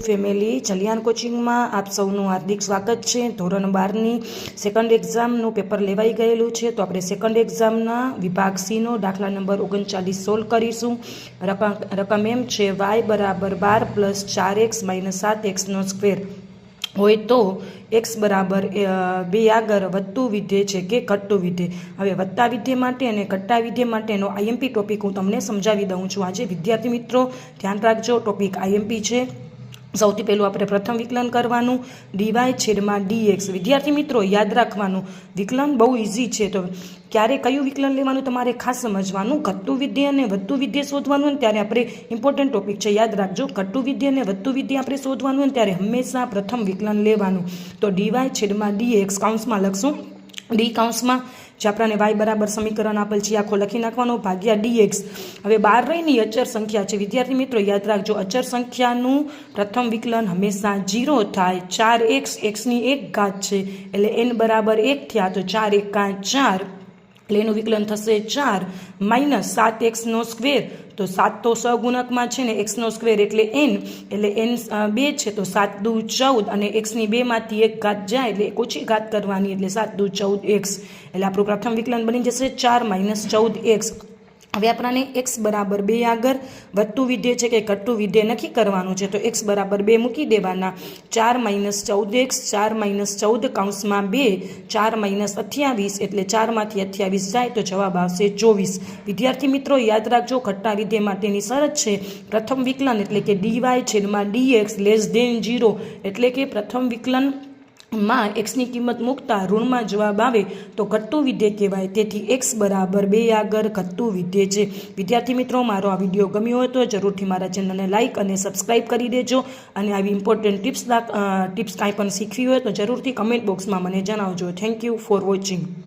Family ચલિયાન કોચિંગમાં આપ સૌનું હાર્દિક સ્વાગત છે। ધોરણ 12ની સેકન્ડ એક્ઝામનું પેપર લેવાઈ ગયેલું છે, તો આપણે સેકન્ડ એક્ઝામના વિભાગ સીનો દાખલા નંબર 39 સોલ્વ કરીશું। રકમ એમ છે y બરાબર 12 પ્લસ 4x માઇનસ 7xનો સ્ક્વેર હોય તો x બરાબર 2 આગળ વધતું વિધેય છે કે ઘટતું વિધેય। હવે વધતા વિધેય માટે અને ઘટતા વિધેય માટેનો આઈએમપી ટોપિક હું તમને સમજાવી દઉં છું। આજે વિદ્યાર્થી મિત્રો ધ્યાન રાખજો, ટોપિક આઈએમપી છે। સૌથી પહેલું આપણે પ્રથમ વિકલન કરવાનું dy/dx। વિદ્યાર્થી મિત્રો યાદ રાખવાનું, વિકલન બહુ ઇઝી છે। તો ક્યારે કયું વિકલન લેવાનું તમારે ખાસ સમજવાનું। ઘટતું વિધેય અને વધતું વિધેય શોધવાનું ને ત્યારે આપણે ઇમ્પોર્ટન્ટ ટોપિક છે, યાદ રાખજો। ઘટતું વિધેય અને વધતું વિધેય આપણે શોધવાનું ને ત્યારે હંમેશા પ્રથમ વિકલન લેવાનું। તો dy/dx કૌંસમાં લખશું ડી કૌંસમાં, જે આપણને y બરાબર સમીકરણ આપેલ છે આખો લખી નાખવાનો ભાગ્યા dx। હવે 12 ની અચર સંખ્યા છે વિદ્યાર્થી મિત્રો, યાદ રાખજો અચર સંખ્યાનું પ્રથમ વિકલન હંમેશા 0 થાય। 4x xની 1 ઘાત છે એટલે n બરાબર 1 થયા, તો 4 એકા 4 એટલે એનું વિકલન થશે 4 માઇનસ 7xનો સ્ક્વેર। તો 7 તો સહગુણકમાં છે ને, xનો સ્ક્વેર એટલે n 2 છે, તો 7 દુ 14 અને xની 2 માંથી 1 ઘાત જાય એટલે એક ઓછી ઘાત કરવાની એટલે 7 દુ 14x, એટલે આપણું પ્રથમ વિકલન બની જશે 4 માઇનસ 14x। હવે આપણને x બરાબર 2 આગળ વધતું વિધેય છે કે ઘટતું વિધેય નક્કી કરવાનું છે, તો x બરાબર 2 મૂકી દેવાના। 4 માઇનસ 14x, 4 માઇનસ 14 કૌંસમાં 2, 4 માઇનસ 28 એટલે 4 માંથી 28 જાય તો જવાબ આવશે 24। વિદ્યાર્થી મિત્રો યાદ રાખજો, ઘટતા વિધેય માટેની શરત છે પ્રથમ વિકલન એટલે કે dy/dx લેસ ધેન 0, એટલે કે પ્રથમ વિકલન માં xની કિંમત મૂકતા ઋણમાં જવાબ આવે તો ઘટતું વિધેય કહેવાય। તેથી x બરાબર 2 આગળ ઘટતું વિધેય છે। વિદ્યાર્થી મિત્રો મારો આ વિડીયો ગમ્યો હોય તો જરૂરથી મારા ચેનલને લાઇક અને સબસ્ક્રાઈબ કરી દેજો, અને આવી ઇમ્પોર્ટન્ટ ટિપ્સ કાંઈ પણ શીખવી હોય તો જરૂરથી કમેન્ટ બોક્સમાં મને જણાવજો। Thank you for watching.